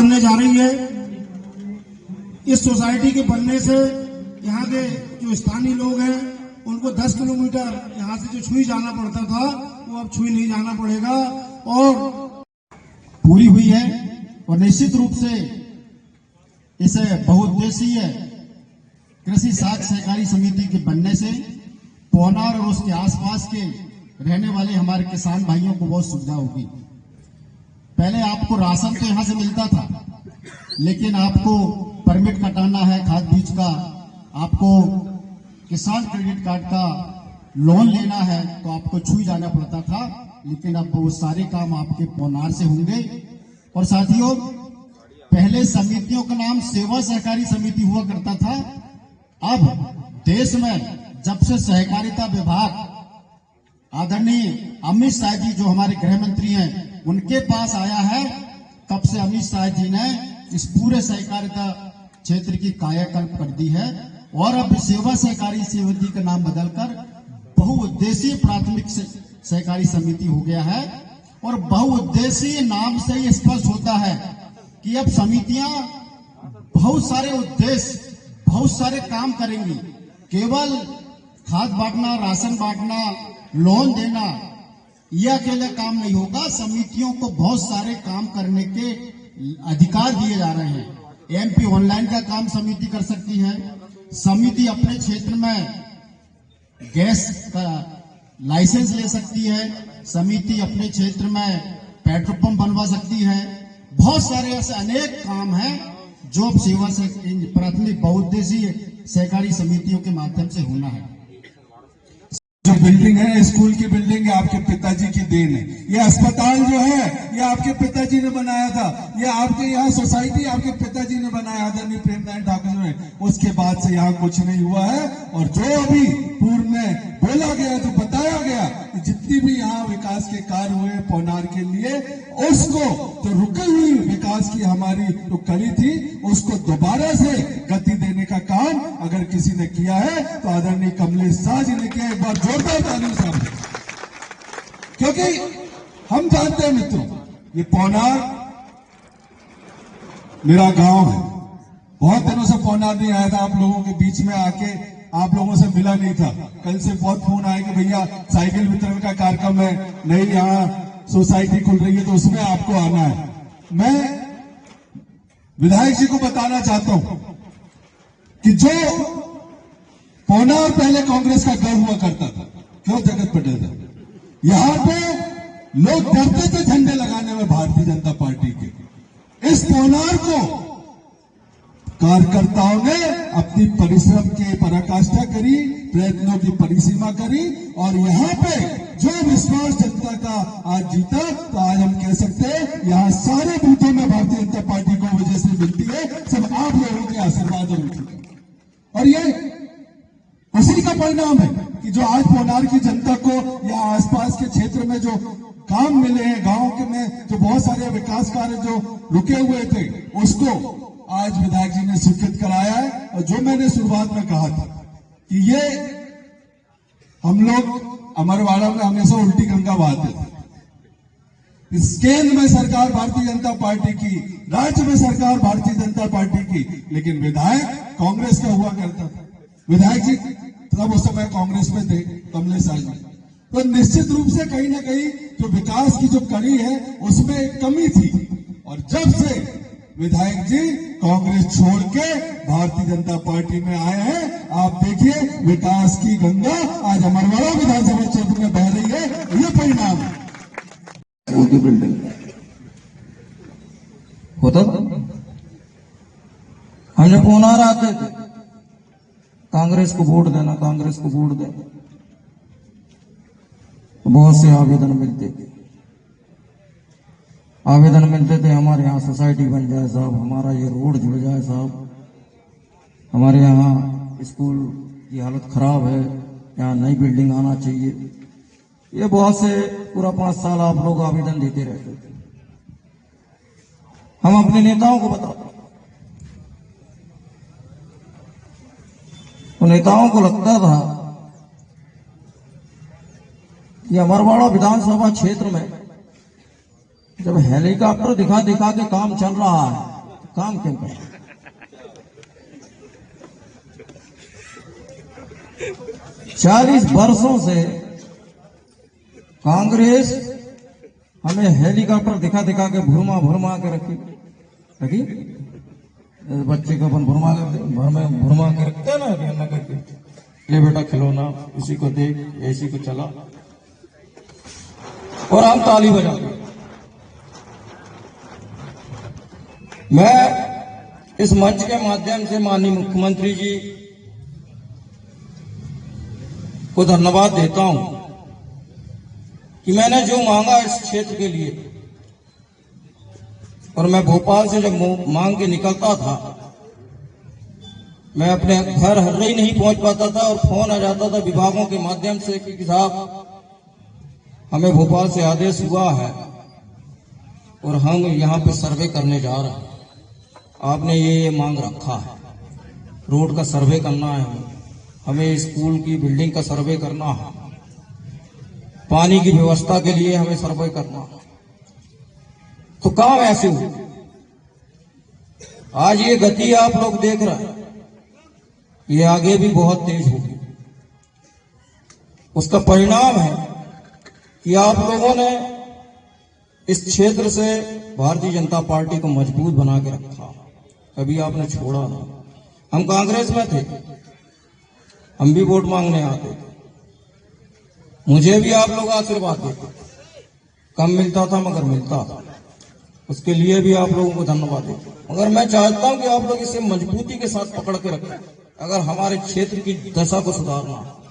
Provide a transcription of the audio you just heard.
बनने जा रही है। इस सोसाइटी के बनने से यहाँ के जो स्थानीय लोग हैं उनको 10 किलोमीटर यहाँ से जो छुई जाना पड़ता था वो अब छुई नहीं जाना पड़ेगा और पूरी हुई है। और निश्चित रूप से इसे बहुउद्देशीय कृषि साख सहकारी समिति के बनने से पौनार और उसके आसपास के रहने वाले हमारे किसान भाइयों को बहुत सुविधा होगी। पहले आपको राशन तो यहां से मिलता था, लेकिन आपको परमिट कटाना है खाद बीज का, आपको किसान क्रेडिट कार्ड का लोन लेना है तो आपको छुई जाना पड़ता था, लेकिन अब वो सारे काम आपके पौनार से होंगे। और साथियों, पहले समितियों का नाम सेवा सहकारी समिति हुआ करता था। अब देश में जब से सहकारिता विभाग आदरणीय अमित शाह जी जो हमारे गृह मंत्री हैं उनके पास आया है, तब से अमित शाह जी ने इस पूरे सहकारिता क्षेत्र की कायाकल्प कर दी है और अब सेवा सहकारी समिति का नाम बदलकर बहुउद्देशीय प्राथमिक सहकारी समिति हो गया है। और बहुउद्देशीय नाम से ही स्पष्ट होता है कि अब समितियां बहुत सारे उद्देश्य, बहुत सारे काम करेंगी। केवल खाद बांटना, राशन बांटना, लोन देना यह अकेले काम नहीं होगा। समितियों को बहुत सारे काम करने के अधिकार दिए जा रहे हैं। एमपी ऑनलाइन का काम समिति कर सकती है। समिति अपने क्षेत्र में गैस का लाइसेंस ले सकती है। समिति अपने क्षेत्र में पेट्रोल पंप बनवा सकती है। बहुत सारे ऐसे अनेक काम हैं जो अब सेवा से प्राथमिक बहुउद्देशीय सहकारी समितियों के माध्यम से होना है। जो बिल्डिंग है स्कूल की बिल्डिंग है, आपके पिताजी की देन है। ये अस्पताल जो है ये आपके पिताजी ने बनाया था। ये आपके यहाँ सोसाइटी आपके पिताजी ने बनाया, आदरणीय प्रेमनारायण ठाकुर ने। उसके बाद से यहाँ कुछ नहीं हुआ है। और जो अभी पूर्व में बोला गया, जो बताया गया कि जितनी भी यहाँ विकास के कार्य हुए पौनार के लिए, उसको जो रुकी हुई विकास की हमारी जो कड़ी थी उसको दोबारा से गति देने का काम अगर किसी ने किया है तो आदरणीय कमलेश शाह जी ने किया। एक बार जोरदार ताली साहब, क्योंकि हम जानते हैं मित्रों, ये पौनार मेरा गांव है। बहुत दिनों से पौनार नहीं आया था, आप लोगों के बीच में आके आप लोगों से मिला नहीं था। कल से बहुत फोन आए कि भैया साइकिल वितरण का कार्यक्रम है, नई यहाँ सोसाइटी खुल रही है तो उसमें आपको आना है। मैं विधायक जी को बताना चाहता हूं कि जो पौनार पहले कांग्रेस का गढ़ हुआ करता था, क्यों जगत पटेल था, यहां पे लोग डरते थे झंडे लगाने में भारतीय जनता पार्टी के। इस पौनार को कार्यकर्ताओं ने अपनी परिश्रम की पराकाष्ठा करी, प्रयत्नों की परिसीमा करी और यहाँ पे जो विश्वास जनता का आज जीता, तो आज हम कह सकते हैं यहाँ सारे बूथों में भारतीय जनता पार्टी को वजह से मिलती है, सब आप लोगों के आशीर्वाद और ये उसी का परिणाम है कि जो आज पौनार की जनता को या आसपास के क्षेत्र में जो काम मिले हैं, गांव के में जो बहुत सारे विकास कार्य जो रुके हुए थे उसको आज विधायक जी ने स्वीकृत कराया है। और जो मैंने शुरुआत में कहा था कि ये हम लोग अमरवाड़ा में हमेशा उल्टी गंगा बहाते थे। इस केंद्र में सरकार भारतीय जनता पार्टी की, राज्य में सरकार भारतीय जनता पार्टी की, लेकिन विधायक कांग्रेस का हुआ करता था। विधायक जी तब उस समय कांग्रेस में थे, कमलेश शाह जी। तो निश्चित रूप से कहीं ना कहीं जो विकास की जो कड़ी है उसमें एक कमी थी। और जब से विधायक जी कांग्रेस छोड़ के भारतीय जनता पार्टी में आए हैं, आप देखिए विकास की गंगा आज अमरवाड़ा विधानसभा क्षेत्र में बह रही है। ये परिणाम है। उनकी बिल्डिंग होता हम जब पौनार आते थे, कांग्रेस को वोट देना, कांग्रेस को वोट देना, तो बहुत से आवेदन मिलते थे। हमारे यहाँ सोसाइटी बन जाए साहब, हमारा ये रोड जुड़ जाए साहब, हमारे यहाँ स्कूल की हालत खराब है, यहाँ नई बिल्डिंग आना चाहिए। ये बहुत से पूरा 5 साल आप लोग आवेदन देते रहते थे। हम अपने नेताओं को बताते, तो नेताओं को लगता था कि अमरवाड़ा विधानसभा क्षेत्र में जब हेलीकॉप्टर दिखा दिखा के काम चल रहा है काम क्यों करें? 40 वर्षों से कांग्रेस हमें हेलीकॉप्टर दिखा दिखा के भुरमा के रखी बच्चे को अपन भुरमा के रखते हैं ना, ना करके ले बेटा खिलौना, इसी को देख, इसी को चला, और हम ताली बजाते। मैं इस मंच के माध्यम से माननीय मुख्यमंत्री जी को धन्यवाद देता हूं कि मैंने जो मांगा इस क्षेत्र के लिए, और मैं भोपाल से जब मांग के निकलता था, मैं अपने घर हर्रई नहीं पहुंच पाता था और फोन आ जाता था विभागों के माध्यम से कि साहब हमें भोपाल से आदेश हुआ है और हम यहां पे सर्वे करने जा रहे हैं, आपने ये मांग रखा है, रोड का सर्वे करना है, हमें स्कूल की बिल्डिंग का सर्वे करना है, पानी की व्यवस्था के लिए हमें सर्वे करना है। तो काम ऐसे हुए। आज ये गति आप लोग देख रहे हैं, ये आगे भी बहुत तेज होगी। उसका परिणाम है कि आप लोगों ने इस क्षेत्र से भारतीय जनता पार्टी को मजबूत बना के रखा, कभी आपने छोड़ा नहीं। हम कांग्रेस में थे, हम भी वोट मांगने आते थे, मुझे भी आप लोग आशीर्वाद देते, कम मिलता था मगर मिलता था, उसके लिए भी आप लोगों को धन्यवाद देते। मगर मैं चाहता हूं कि आप लोग इसे मजबूती के साथ पकड़ के रखें, अगर हमारे क्षेत्र की दशा को सुधारना है।